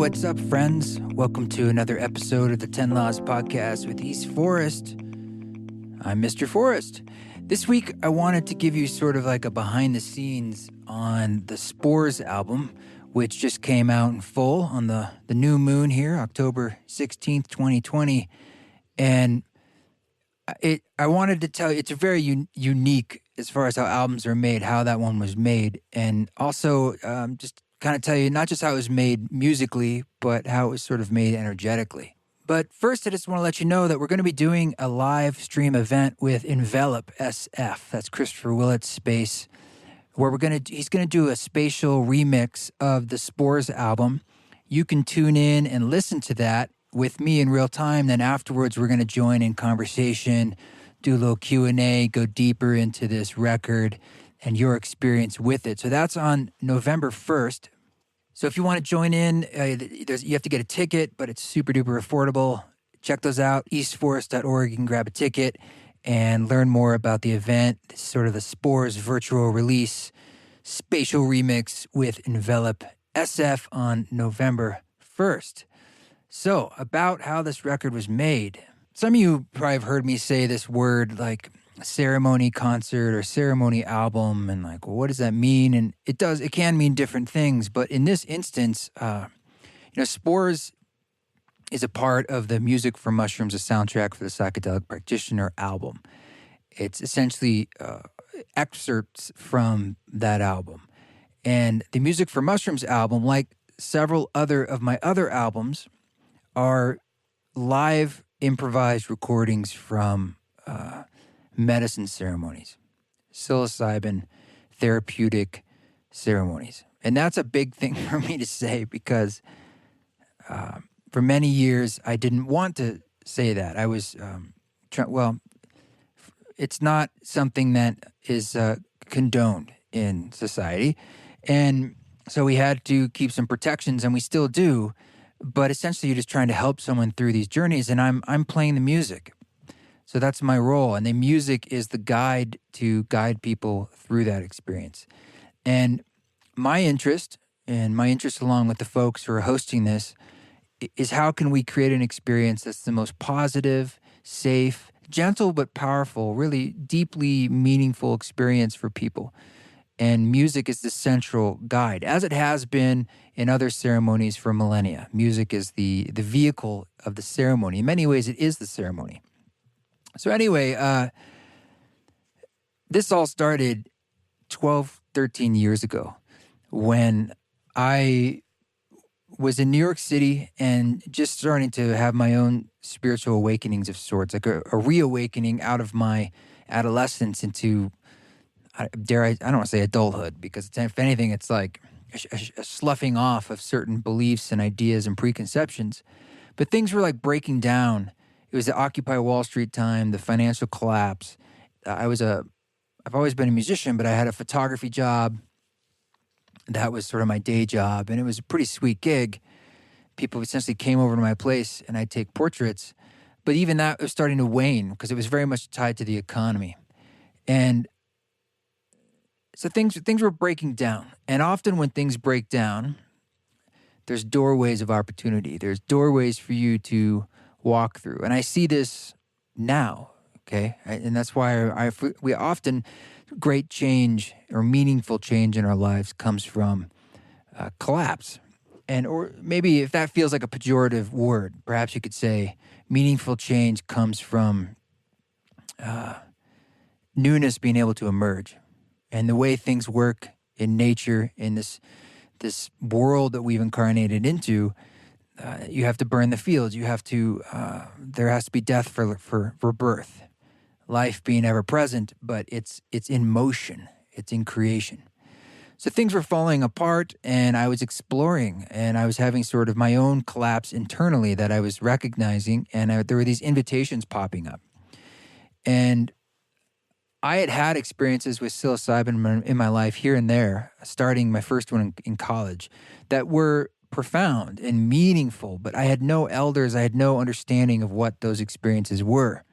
what's up, friends? Welcome to another episode of the 10 Laws Podcast with East Forest. I'm Mr. Forest. This week, I wanted to give you sort of like a behind the scenes on the Spores album, which just came out in full on the new moon here, October 16th, 2020. And I wanted to tell you, it's a very unique as far as how albums are made, how that one was made. And also just kind of tell you not just how it was made musically, but how it was sort of made energetically. But first, I just want to let you know that we're going to be doing a live stream event with Envelop SF. That's Christopher Willett's space, where he's going to do a spatial remix of the Spores album. You can tune in and listen to that with me in real time. Then afterwards, we're going to join in conversation, do a little Q&A, go deeper into this record and your experience with it. So that's on November 1st. So if you want to join in, you have to get a ticket, but it's super duper affordable. Check those out, eastforest.org. You can grab a ticket and learn more about the event. It's sort of the Spores virtual release, spatial remix with Envelop SF on November 1st. So about how this record was made. Some of you probably have heard me say this word like ceremony concert or ceremony album, and like, well, what does that mean? And it can mean different things, but in this instance, Spores is a part of the Music for Mushrooms, a soundtrack for the Psychedelic Practitioner album. It's essentially excerpts from that album. And the Music for Mushrooms album, like several other of my other albums, are live improvised recordings from medicine ceremonies, psilocybin therapeutic ceremonies. And that's a big thing for me to say because for many years I didn't want to say that. I was, it's not something that is condoned in society. And so we had to keep some protections, and we still do. But essentially, you're just trying to help someone through these journeys, and I'm playing the music. So that's my role, and the music is the guide to guide people through that experience. And my interest along with the folks who are hosting this, is how can we create an experience that's the most positive, safe, gentle but powerful, really deeply meaningful experience for people. And music is the central guide, as it has been in other ceremonies for millennia. Music is the vehicle of the ceremony. In many ways, it is the ceremony. So anyway, this all started 12, 13 years ago when I was in New York City and just starting to have my own spiritual awakenings of sorts, like a reawakening out of my adolescence into, I don't want to say adulthood, because if anything, it's like a sloughing off of certain beliefs and ideas and preconceptions. But things were like breaking down. It was the Occupy Wall Street time, the financial collapse. I've always been a musician, but I had a photography job. That was sort of my day job, and it was a pretty sweet gig. People essentially came over to my place, and I'd take portraits. But even that was starting to wane because it was very much tied to the economy. And so things were breaking down. And often when things break down, there's doorways of opportunity. There's doorways for you to walk through. And I see this now, okay? And that's why we often, great change or meaningful change in our lives comes from collapse. Or maybe if that feels like a pejorative word, perhaps you could say meaningful change comes from newness being able to emerge. And the way things work in nature, in this world that we've incarnated into, you have to burn the fields. You have to, there has to be death for birth. Life being ever present, but it's in motion. It's in creation. So things were falling apart, and I was exploring, and I was having sort of my own collapse internally that I was recognizing, and there were these invitations popping up. And I had experiences with psilocybin in my life here and there, starting my first one in college, that were profound and meaningful, but I had no elders, I had no understanding of what those experiences were.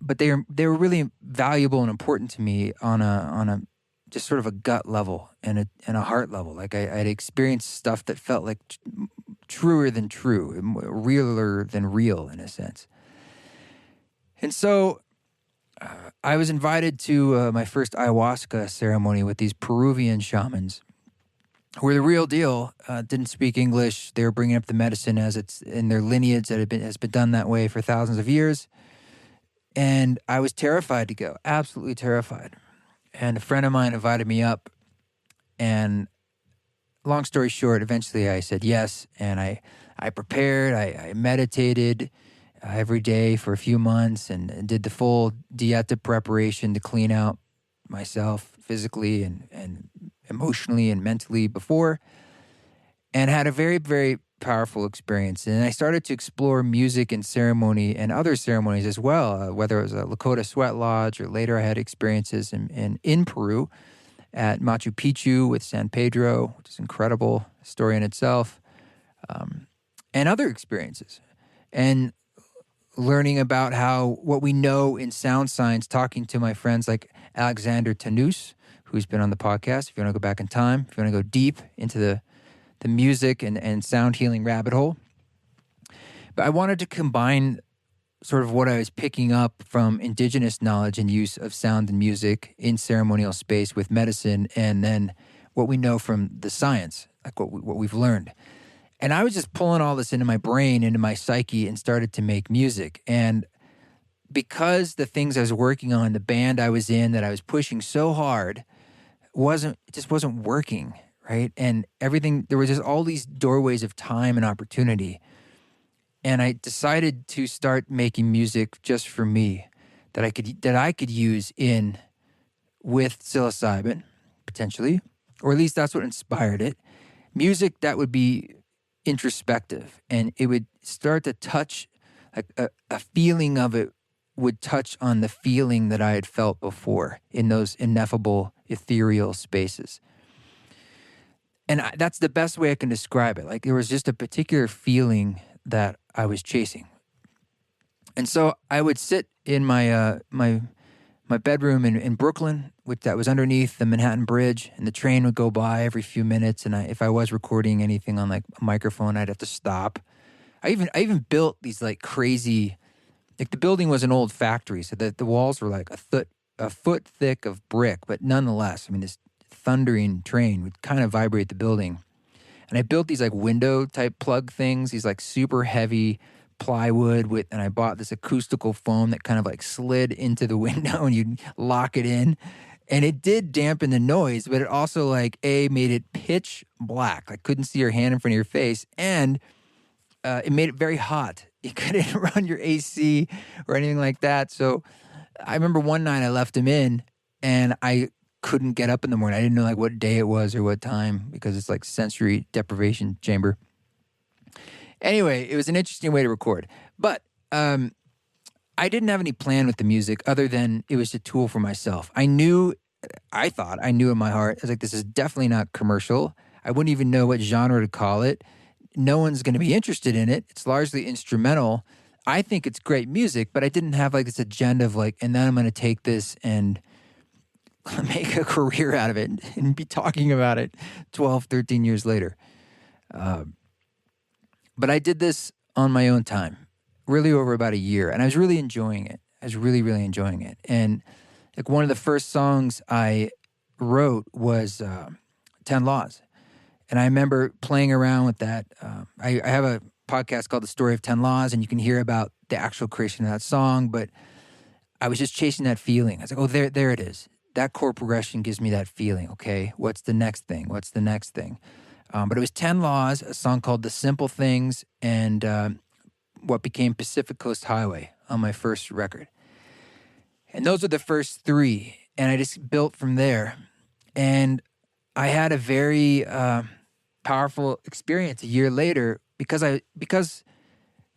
But they were really valuable and important to me on a just sort of a gut level and a heart level. Like I'd experienced stuff that felt like truer than true, realer than real in a sense. And so I was invited to my first ayahuasca ceremony with these Peruvian shamans who were the real deal, didn't speak English. They were bringing up the medicine as it's in their lineage that has been done that way for thousands of years. And I was terrified to go, absolutely terrified. And a friend of mine invited me up, and long story short, eventually I said yes, and I prepared, I meditated every day for a few months and did the full dieta preparation to clean out myself physically and emotionally and mentally before, and had a very, very powerful experience. And I started to explore music and ceremony and other ceremonies as well, whether it was a Lakota sweat lodge or later I had experiences in Peru at Machu Picchu with San Pedro, which is an incredible story in itself, and other experiences. And learning about how what we know in sound science, talking to my friends like Alexander Tanous, who's been on the podcast, if you want to go back in time, if you want to go deep into the music and sound healing rabbit hole. But I wanted to combine sort of what I was picking up from indigenous knowledge and use of sound and music in ceremonial space with medicine, and then what we know from the science, like what we've learned. And I was just pulling all this into my brain, into my psyche, and started to make music. And because the things I was working on, the band I was in that I was pushing so hard, it just wasn't working, right? And everything, there was just all these doorways of time and opportunity. And I decided to start making music just for me that I could use with psilocybin, potentially, or at least that's what inspired it. Music that would be introspective, and it would start to touch, like a feeling of it would touch on the feeling that I had felt before in those ineffable, ethereal spaces. And that's the best way I can describe it. Like there was just a particular feeling that I was chasing. And so I would sit in my my bedroom in Brooklyn, that was underneath the Manhattan Bridge, and the train would go by every few minutes. And if I was recording anything on like a microphone, I'd have to stop. I even built these like crazy, like the building was an old factory, so that the walls were like a foot thick of brick, but nonetheless, I mean, this thundering train would kind of vibrate the building. And I built these like window type plug things, these like super heavy plywood and I bought this acoustical foam that kind of like slid into the window and you'd lock it in. And it did dampen the noise, but it also like made it pitch black. Like couldn't see your hand in front of your face. And it made it very hot. You couldn't run your AC or anything like that. So I remember one night I left him in and I couldn't get up in the morning. I didn't know like what day it was or what time because it's like sensory deprivation chamber. Anyway, it was an interesting way to record. But I didn't have any plan with the music other than it was a tool for myself. I thought I knew in my heart, I was like, this is definitely not commercial. I wouldn't even know what genre to call it. No one's going to be interested in it. It's largely instrumental. I think it's great music, but I didn't have like this agenda of like, and then I'm going to take this and make a career out of it and be talking about it 12, 13 years later. But I did this on my own time, really over about a year, and I was really enjoying it. I was really, really enjoying it. And like one of the first songs I wrote was 10 Laws. And I remember playing around with that. I have a podcast called The Story of 10 Laws, and you can hear about the actual creation of that song, but I was just chasing that feeling. I was like, oh, there it is. That chord progression gives me that feeling. Okay, what's the next thing? What's the next thing? But it was 10 Laws, a song called The Simple Things, and what became Pacific Coast Highway on my first record. And those are the first three. And I just built from there. And I had a very powerful experience a year later because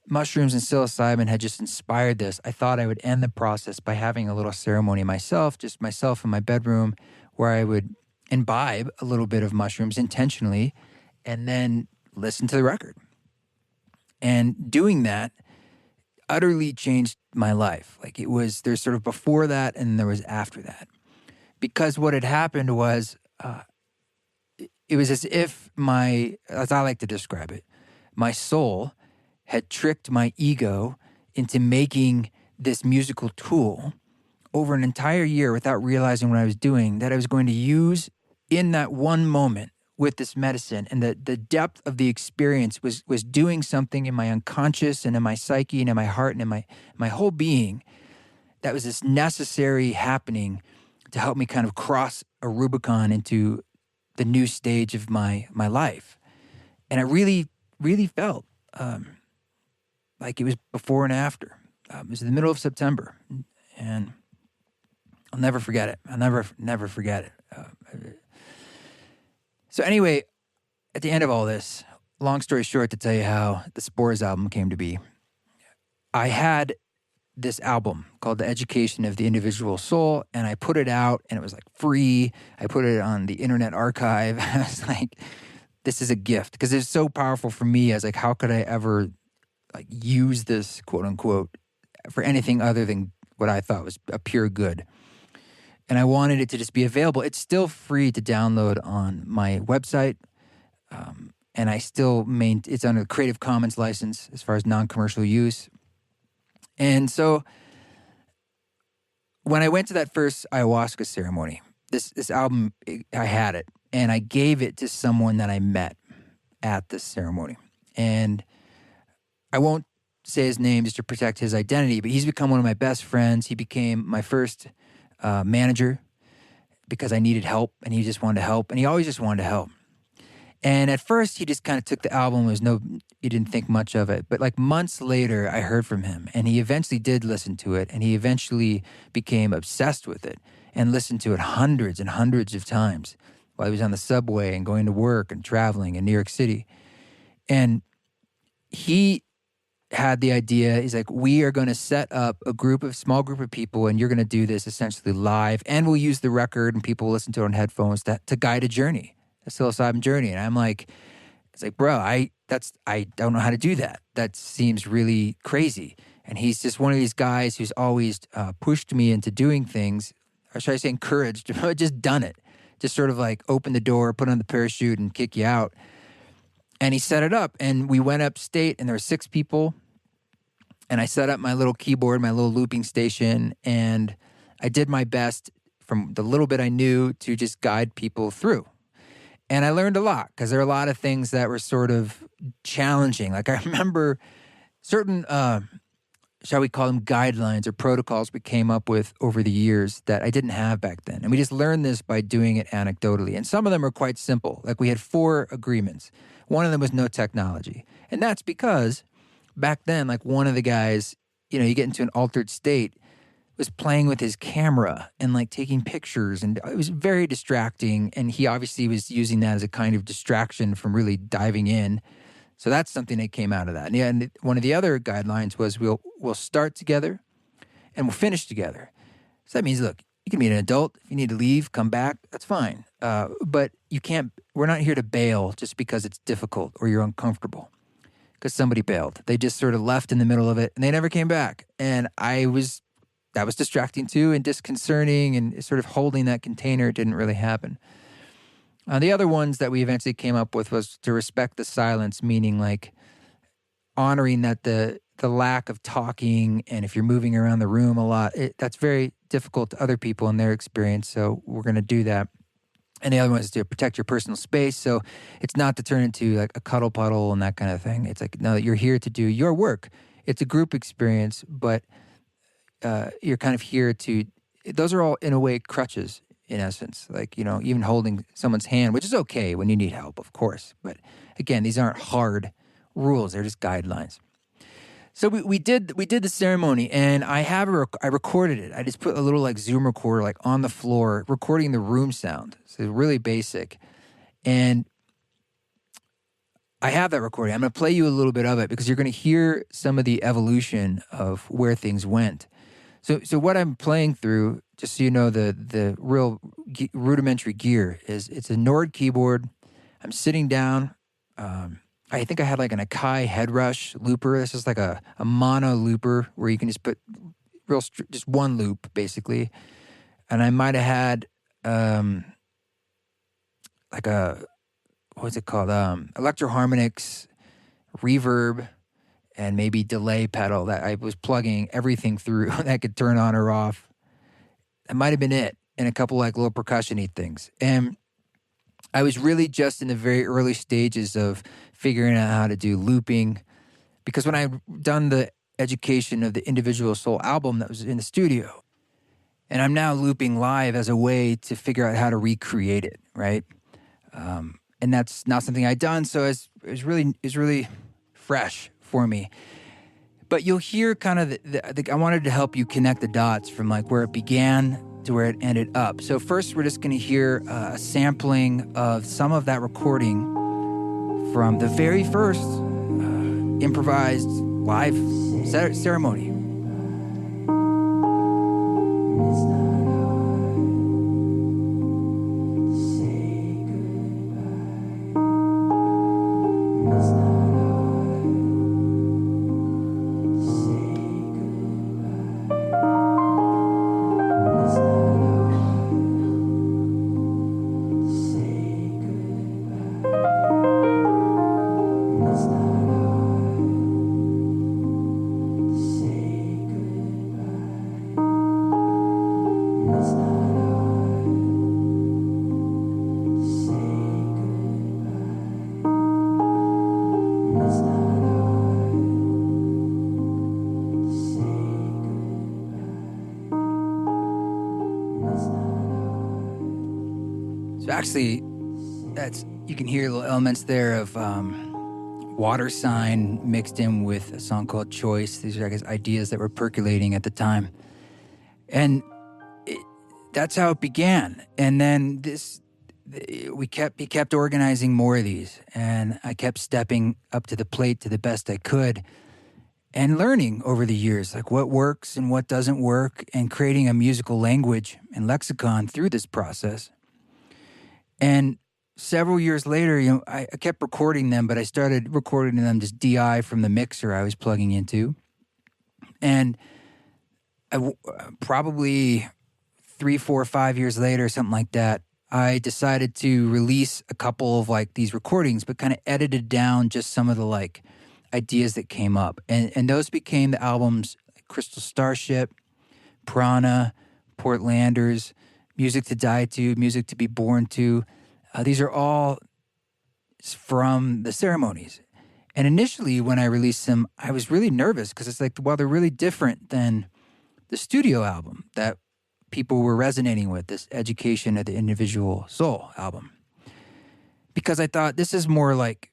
mushrooms and psilocybin had just inspired this. I thought I would end the process by having a little ceremony myself, just myself in my bedroom, where I would imbibe a little bit of mushrooms intentionally and then listen to the record. And doing that utterly changed my life. Like there's sort of before that and there was after that. because what had happened was it was as if as I like to describe it, my soul had tricked my ego into making this musical tool over an entire year without realizing what I was doing, that I was going to use in that one moment with this medicine. And the depth of the experience was doing something in my unconscious and in my psyche and in my heart and in my whole being. That was this necessary happening to help me kind of cross a Rubicon into the new stage of my life. And I really, really felt like it was before and after. It was the middle of September, and I'll never forget it. I'll never forget it. So anyway, at the end of all this, long story short, to tell you how the Spores album came to be, I had this album called The Education of the Individual Soul, and I put it out, and it was like free. I put it on the Internet Archive. I was like, this is a gift, because it's so powerful for me. I was like, how could I ever like use this, quote unquote, for anything other than what I thought was a pure good? And I wanted it to just be available. It's still free to download on my website, and I still it's under the Creative Commons license as far as non-commercial use. And so when I went to that first ayahuasca ceremony, this album, I had it, and I gave it to someone that I met at this ceremony. And I won't say his name just to protect his identity, but he's become one of my best friends. He became my first manager because I needed help, and he just wanted to help, and he always just wanted to help. And at first, he just kind of took the album. He didn't think much of it. But like months later, I heard from him, and he eventually did listen to it, and he eventually became obsessed with it and listened to it hundreds and hundreds of times while he was on the subway and going to work and traveling in New York City. And he had the idea, he's like, we are going to set up a small group of people, and you're going to do this essentially live, and we'll use the record, and people will listen to it on headphones to guide a journey. A psilocybin journey. And I'm like, it's like, bro, I don't know how to do that. That seems really crazy. And he's just one of these guys who's always pushed me into doing things, or should I say encouraged, but just done it. Just sort of like open the door, put on the parachute, and kick you out. And he set it up, and we went upstate, and there were 6 people. And I set up my little keyboard, my little looping station, and I did my best from the little bit I knew to just guide people through. And I learned a lot, because there are a lot of things that were sort of challenging. Like I remember certain, shall we call them guidelines or protocols we came up with over the years that I didn't have back then. And we just learned this by doing it anecdotally. And some of them are quite simple. Like we had 4 agreements. One of them was no technology. And that's because back then, like one of the guys, you get into an altered state, was playing with his camera and like taking pictures, and it was very distracting, and he obviously was using that as a kind of distraction from really diving in. So that's something that came out of that. And one of the other guidelines was we'll start together and we'll finish together. So that means, look, you can be an adult. If you need to leave, come back, that's fine. But we're not here to bail just because it's difficult or you're uncomfortable. Because somebody bailed. They just sort of left in the middle of it, and they never came back. And that was distracting too, and disconcerting, and sort of holding that container didn't really happen. The other ones that we eventually came up with was to respect the silence, meaning like honoring that the lack of talking, and if you're moving around the room a lot, that's very difficult to other people in their experience, so we're going to do that. And the other one is to protect your personal space, so it's not to turn into like a cuddle puddle and that kind of thing. It's like, no, you're here to do your work. It's a group experience, but you're kind of here those are all in a way crutches in essence, like, even holding someone's hand, which is okay when you need help, of course. But again, these aren't hard rules. They're just guidelines. So we did the ceremony, and I recorded it. I just put a little like Zoom recorder like on the floor, recording the room sound. So really basic. And I have that recording. I'm going to play you a little bit of it because you're going to hear some of the evolution of where things went. So what I'm playing through, just so you know, the real rudimentary gear is it's a Nord keyboard. I'm sitting down. I think I had like an Akai Headrush looper. This is like a mono looper where you can just put just one loop basically. And I might have had like a, what's it called? Electroharmonics, reverb, and maybe delay pedal that I was plugging everything through that could turn on or off. That might have been it, and a couple like little percussion-y things. And I was really just in the very early stages of figuring out how to do looping, because when I'd done the education of the Individual Soul album that was in the studio, and I'm now looping live as a way to figure out how to recreate it, right? And that's not something I'd done, so it's really fresh for me. But you'll hear kind of I wanted to help you connect the dots from like where it began to where it ended up. So first, we're just going to hear a sampling of some of that recording from the very first improvised live ceremony. Actually, you can hear little elements there of Water Sign mixed in with a song called Choice. These are, I guess, ideas that were percolating at the time. And that's how it began. And then he kept organizing more of these. And I kept stepping up to the plate to the best I could and learning over the years, like what works and what doesn't work, and creating a musical language and lexicon through this process. And several years later, I kept recording them, but I started recording them just DI from the mixer I was plugging into. And probably 3, 4, 5 years later, something like that, I decided to release a couple of like these recordings, but kind of edited down just some of the like ideas that came up. And those became the albums like Crystal Starship, Prana, Portlanders, Music to Die To, Music to Be Born To. These are all from the ceremonies. And initially, when I released them, I was really nervous because it's like, well, they're really different than the studio album that people were resonating with, this Education of the Individual Soul album. Because I thought this is more like,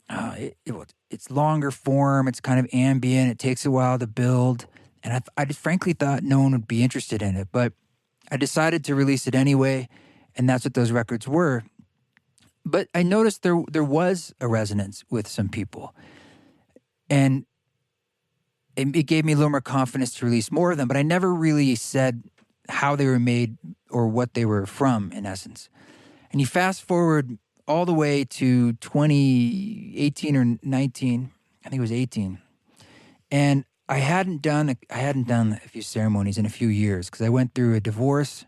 it's longer form, it's kind of ambient, it takes a while to build. And I frankly thought no one would be interested in it. But I decided to release it anyway, and that's what those records were. But I noticed there was a resonance with some people. And it gave me a little more confidence to release more of them, but I never really said how they were made or what they were from, in essence. And you fast forward all the way to 2018 or 19, I think it was 18. And I hadn't done a few ceremonies in a few years because I went through a divorce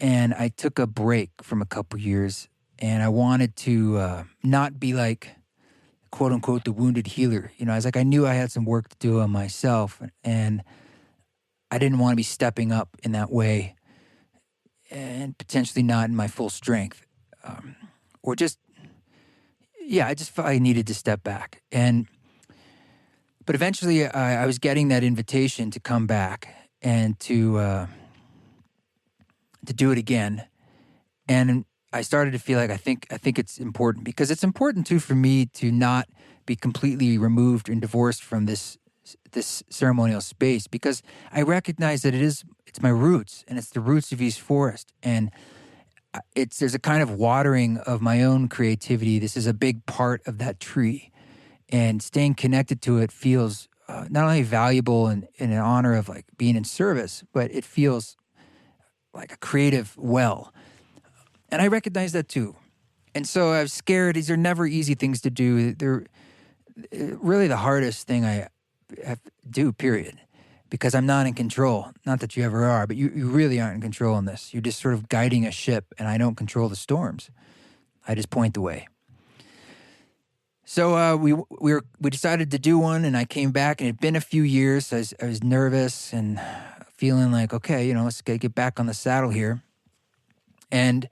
and I took a break from a couple years, and I wanted to not be like, quote unquote, the wounded healer. I was like, I knew I had some work to do on myself, and I didn't want to be stepping up in that way and potentially not in my full strength. I just felt I needed to step back. But eventually I was getting that invitation to come back and to do it again. And I started to feel like I think it's important, because it's important too for me to not be completely removed and divorced from this ceremonial space, because I recognize that it's my roots, and it's the roots of East Forest, and there's a kind of watering of my own creativity. This is a big part of that tree, and staying connected to it feels not only valuable and in an honor of like being in service, but it feels like a creative well. And I recognize that too. And so I was scared. These are never easy things to do. They're really the hardest thing I have to do, period. because I'm not in control. Not that you ever are, but you really aren't in control in this. You're just sort of guiding a ship, and I don't control the storms. I just point the way. So we decided to do one, and I came back, and it had been a few years. So I was nervous and feeling like, okay, let's get back on the saddle here. And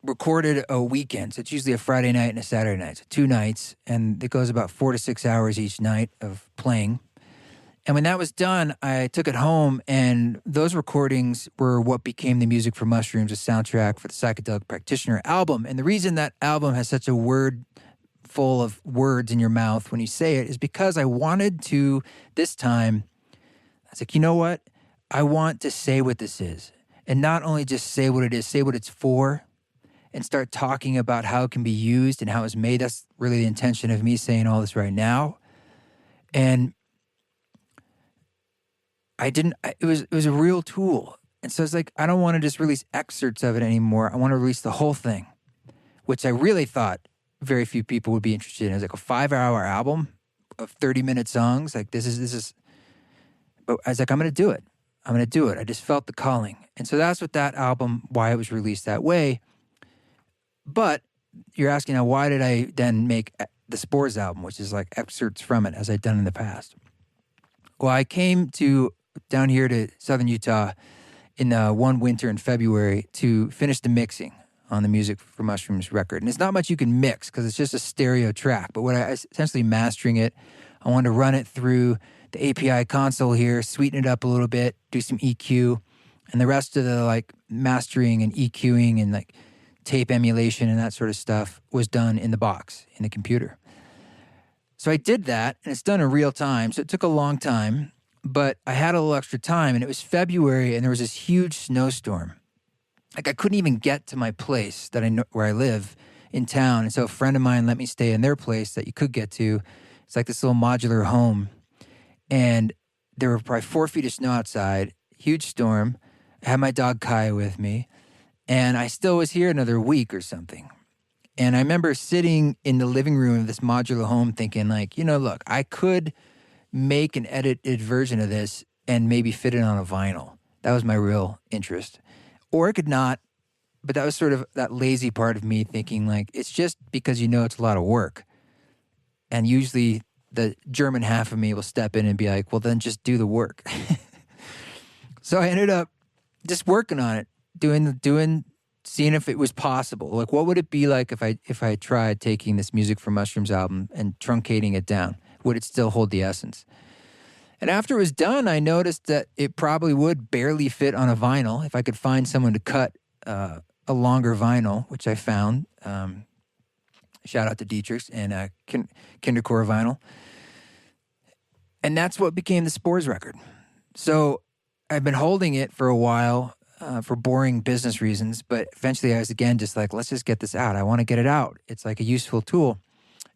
recorded a weekend. So it's usually a Friday night and a Saturday night. So 2 nights, and it goes about 4 to 6 hours each night of playing. And when that was done, I took it home, and those recordings were what became the Music for Mushrooms, a soundtrack for the Psychedelic Practitioner album. And the reason that album has such a word full of words in your mouth when you say it is because I wanted to, this time, I was like, you know what? I want to say what this is. And not only just say what it is, say what it's for, and start talking about how it can be used and how it's made. That's really the intention of me saying all this right now. And it was a real tool. And so it's like, I don't want to just release excerpts of it anymore. I want to release the whole thing, which I really thought very few people would be interested in. It was like a 5-hour album of 30-minute songs. Like this is, but I was like, I'm going to do it. I'm going to do it. I just felt the calling. And so that's what that album, why it was released that way. But you're asking now, why did I then make the Spores album, which is like excerpts from it, as I'd done in the past? Well, I came down here to southern Utah in one winter in February to finish the mixing on the Music for Mushrooms record. And it's not much you can mix because it's just a stereo track. But what I essentially mastering it, I wanted to run it through the API console here, sweeten it up a little bit, do some EQ, and the rest of the like mastering and EQing and like tape emulation and that sort of stuff was done in the box, in the computer. So I did that, and it's done in real time, so it took a long time, but I had a little extra time, and it was February, and there was this huge snowstorm. Like, I couldn't even get to my place that I know where I live in town, and so a friend of mine let me stay in their place that you could get to. It's like this little modular home, and there were probably 4 feet of snow outside, huge storm. I had my dog Kaya with me, and I still was here another week or something. And I remember sitting in the living room of this modular home thinking like, look, I could make an edited version of this and maybe fit it on a vinyl. That was my real interest. Or I could not, but that was sort of that lazy part of me thinking like, it's just because it's a lot of work. And usually the German half of me will step in and be like, well, then just do the work. So I ended up just working on it. Seeing if it was possible. Like, what would it be like if I tried taking this Music for Mushrooms album and truncating it down? Would it still hold the essence? And after it was done, I noticed that it probably would barely fit on a vinyl if I could find someone to cut a longer vinyl, which I found. Shout out to Dietrich's and Kindercore vinyl. And that's what became the Spores record. So I've been holding it for a while, for boring business reasons, but eventually I was again just like, let's just get this out. I want to get it out. It's like a useful tool.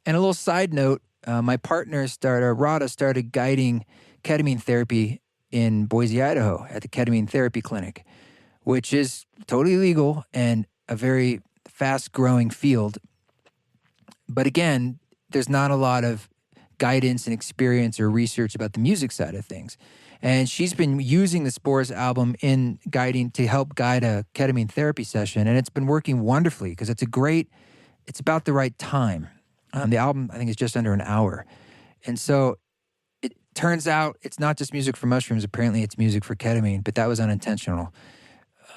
And a little side note, my partner Rada started guiding ketamine therapy in Boise, Idaho at the Ketamine Therapy Clinic, which is totally legal and a very fast-growing field. But again, there's not a lot of guidance and experience or research about the music side of things. And she's been using the Spores album in guiding to help guide a ketamine therapy session. And it's been working wonderfully because it's about the right time. The album, I think, is just under an hour. And so it turns out it's not just music for mushrooms. Apparently it's music for ketamine, but that was unintentional.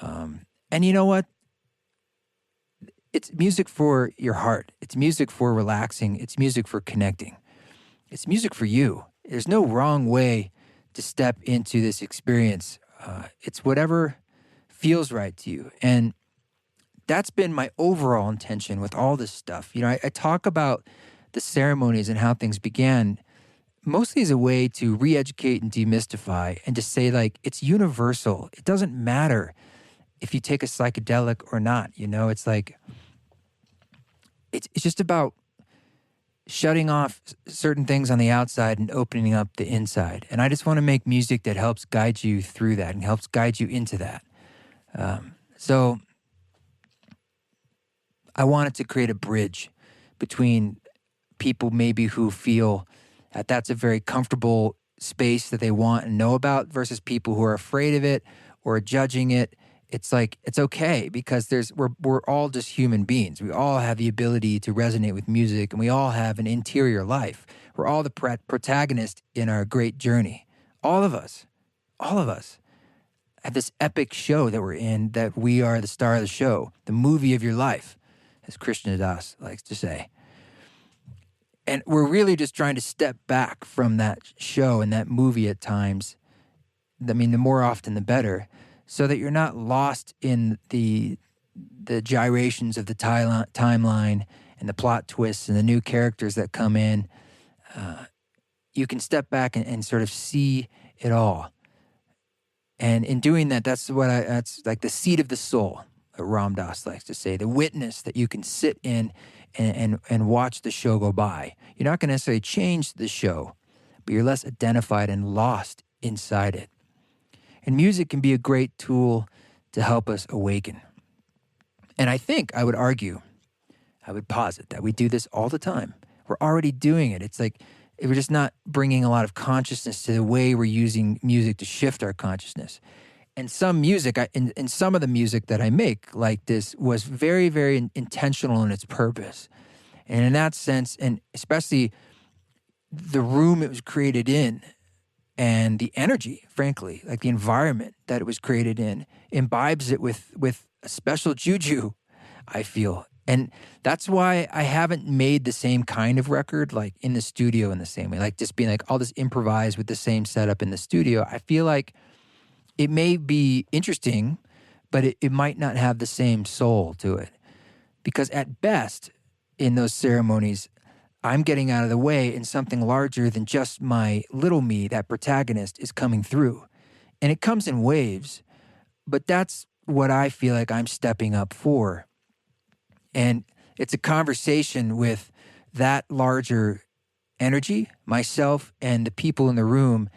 And you know what? It's music for your heart. It's music for relaxing. It's music for connecting. It's music for you. There's no wrong way to step into this experience. It's whatever feels right to you. And that's been my overall intention with all this stuff. I talk about the ceremonies and how things began mostly as a way to re-educate and demystify and just say, like, it's universal. It doesn't matter if you take a psychedelic or not. It's like, it's just about shutting off certain things on the outside and opening up the inside. And I just want to make music that helps guide you through that and helps guide you into that. So I wanted to create a bridge between people maybe who feel that that's a very comfortable space that they want and know about versus people who are afraid of it or judging it. It's like, it's okay because we're all just human beings. We all have the ability to resonate with music, and we all have an interior life. We're all the protagonist in our great journey. All of us have this epic show that we're in, that we are the star of the show, the movie of your life, as Krishna Das likes to say. And we're really just trying to step back from that show and that movie at times. I mean, the more often the better, so that you're not lost in the gyrations of the timeline and the plot twists and the new characters that come in. You can step back and sort of see it all. And in doing that, that's like the seat of the soul, that Ram Dass likes to say, the witness that you can sit in and watch the show go by. You're not going to necessarily change the show, but you're less identified and lost inside it. And music can be a great tool to help us awaken. And I think I would posit that we do this all the time. We're already doing it. It's like we're just not bringing a lot of consciousness to the way we're using music to shift our consciousness. And some music, in some of the music that I make like this, was very, very intentional in its purpose. And in that sense, and especially the room it was created in and the energy, frankly, like the environment that it was created in, imbibes it with a special juju, I feel. And that's why I haven't made the same kind of record like in the studio in the same way, like just being like, I'll just improvise with the same setup in the studio. I feel like it may be interesting, but it might not have the same soul to it. Because at best, in those ceremonies, I'm getting out of the way and something larger than just my little me, that protagonist, is coming through. And it comes in waves, but that's what I feel like I'm stepping up for. And it's a conversation with that larger energy, myself and the people in the room,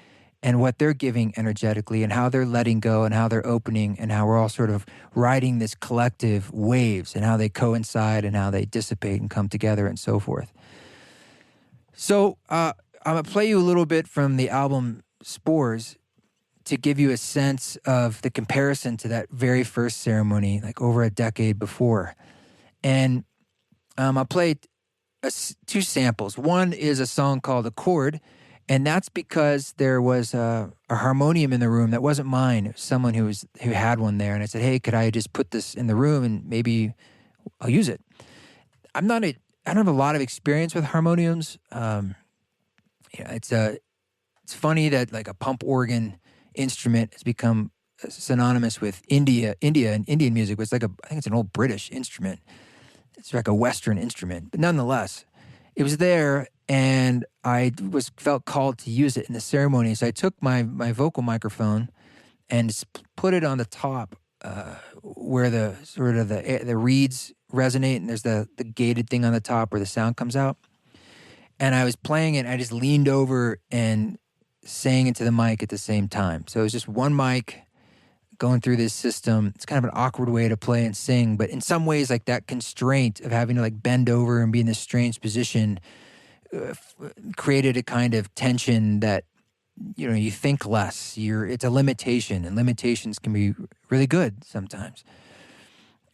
and what they're giving energetically and how they're letting go and how they're opening and how we're all sort of riding this collective waves and how they coincide and how they dissipate and come together and so forth. So I'm going to play you a little bit from the album Spores to give you a sense of the comparison to that very first ceremony, like over a decade before. And I'll play two samples. One is a song called Accord, and that's because there was a harmonium in the room that wasn't mine. It was someone who had one there, and I said, hey, could I just put this in the room and maybe I'll use it. I don't have a lot of experience with harmoniums. It's funny that like a pump organ instrument has become synonymous with India and Indian music. It's like I think it's an old British instrument. It's like a Western instrument, but nonetheless, it was there, and I felt called to use it in the ceremony. So I took my vocal microphone and just put it on the top where the reeds resonate, and there's the gated thing on the top where the sound comes out. And I was playing it. I just leaned over and sang into the mic at the same time. So it was just one mic going through this system. It's kind of an awkward way to play and sing, but in some ways, like that constraint of having to like bend over and be in this strange position created a kind of tension that, you think less. It's a limitation, and limitations can be really good sometimes.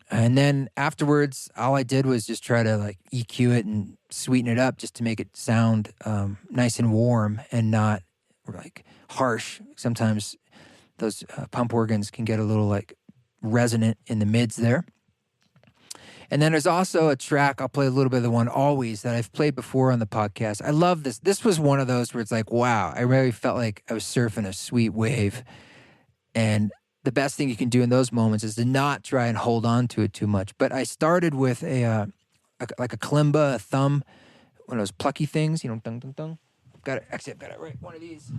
And then afterwards, all I did was just try to like EQ it and sweeten it up just to make it sound nice and warm and not like harsh. Sometimes those pump organs can get a little like resonant in the mids there. And then there's also a track, I'll play a little bit of the one Always that I've played before on the podcast. I love this. This was one of those where it's like, wow, I really felt like I was surfing a sweet wave. And the best thing you can do in those moments is to not try and hold on to it too much. But I started with a kalimba, a thumb, one of those plucky things, dung, dung, dung. I've got it right, one of these.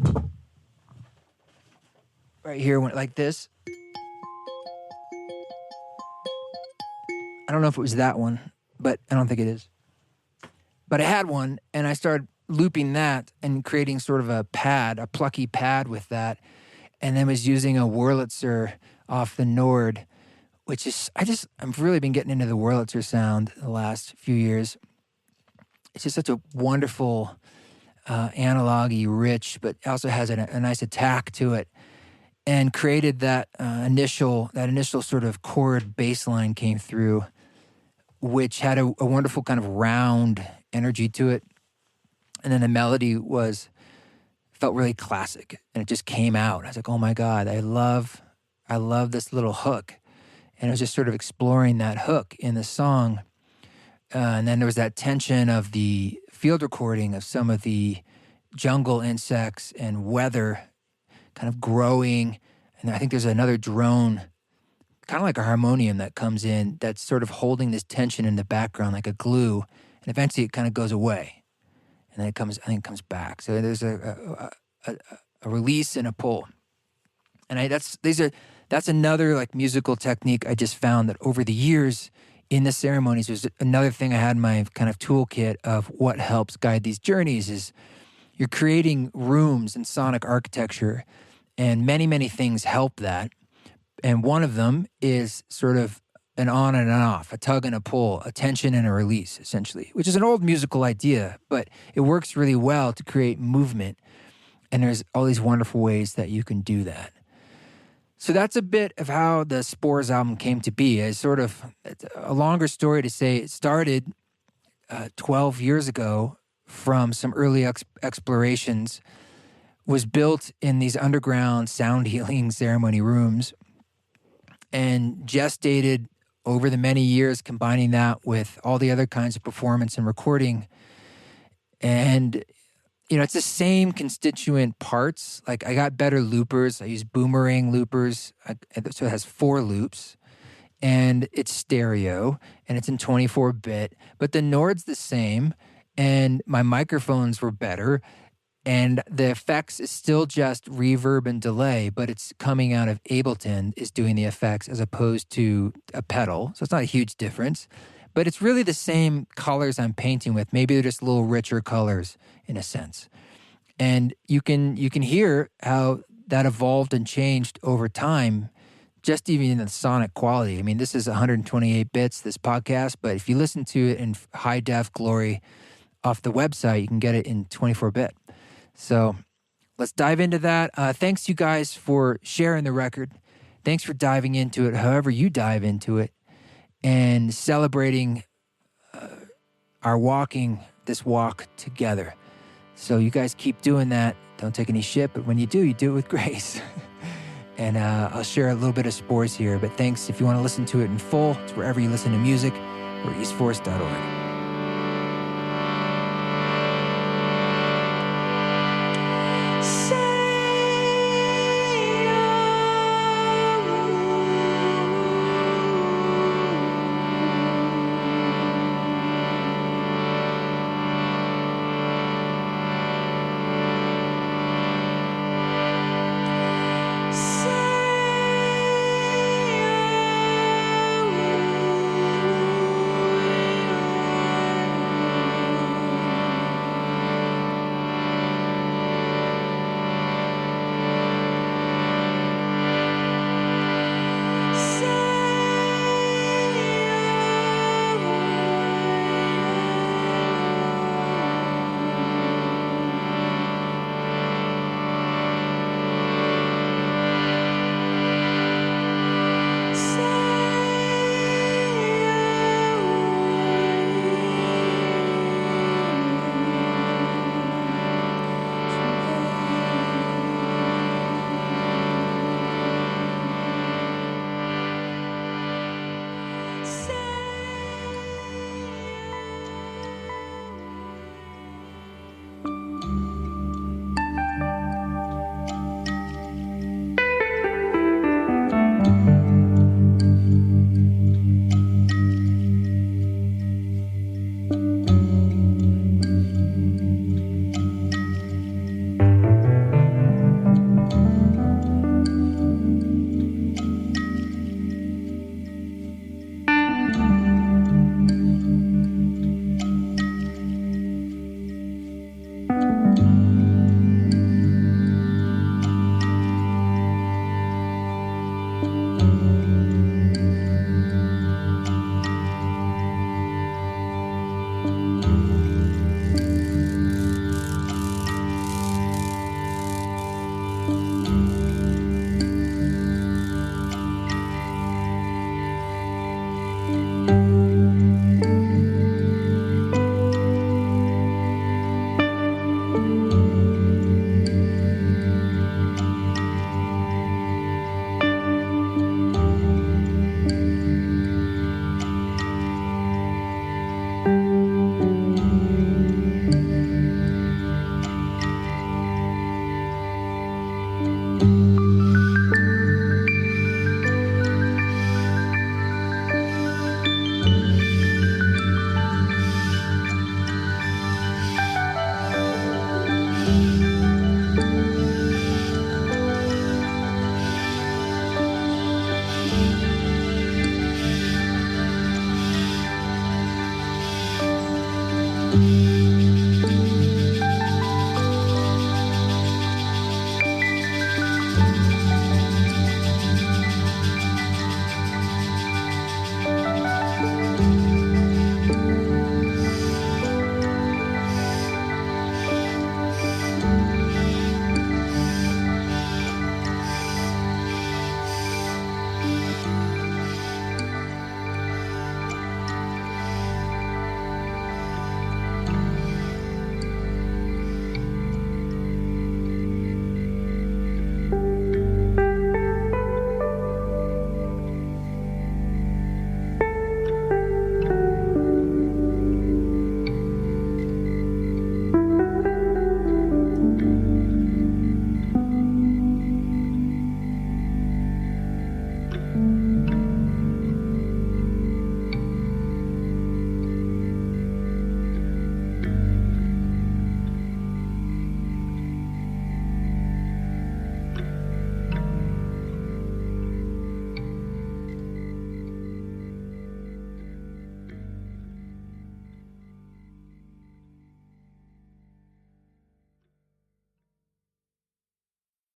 Right here, like this. I don't know if it was that one, but I don't think it is. But I had one, and I started looping that and creating sort of a plucky pad with that, and then was using a Wurlitzer off the Nord, which is, I've really been getting into the Wurlitzer sound the last few years. It's just such a wonderful analog-y, rich, but also has a nice attack to it, and created that initial sort of chord bass line came through, which had a wonderful kind of round energy to it. And then the melody felt really classic, and it just came out. I was like, oh my God, I love this little hook. And I was just sort of exploring that hook in the song. And then there was that tension of the field recording of some of the jungle insects and weather kind of growing. And I think there's another drone, kind of like a harmonium, that comes in that's sort of holding this tension in the background like a glue. And eventually it kind of goes away. And then it comes back. So there's a release and a pull. And that's another like musical technique I just found that over the years in the ceremonies, there's another thing I had in my kind of toolkit of what helps guide these journeys is you're creating rooms and sonic architecture, and many, many things help that. And one of them is sort of an on and an off, a tug and a pull, a tension and a release, essentially, which is an old musical idea, but it works really well to create movement. And there's all these wonderful ways that you can do that. So that's a bit of how the Spores album came to be. It's a longer story to say. It started 12 years ago from some early explorations, was built in these underground sound healing ceremony rooms, and gestated over the many years, combining that with all the other kinds of performance and recording. And, it's the same constituent parts. Like, I got better loopers. I use boomerang loopers. So it has 4 loops, and it's stereo, and it's in 24-bit. But the Nord's the same, and my microphones were better. And the effects is still just reverb and delay, but it's coming out of Ableton is doing the effects as opposed to a pedal. So it's not a huge difference, but it's really the same colors I'm painting with. Maybe they're just a little richer colors in a sense. And you can hear how that evolved and changed over time, just even in the sonic quality. I mean, this is 128 bits, this podcast, but if you listen to it in high def glory off the website, you can get it in 24-bit. So let's dive into that. Thanks, you guys, for sharing the record. Thanks for diving into it, however you dive into it, and celebrating our walking this walk together. So you guys keep doing that. Don't take any shit, but when you do it with grace. And I'll share a little bit of Spores here. But thanks. If you want to listen to it in full, it's wherever you listen to music or eastforest.org.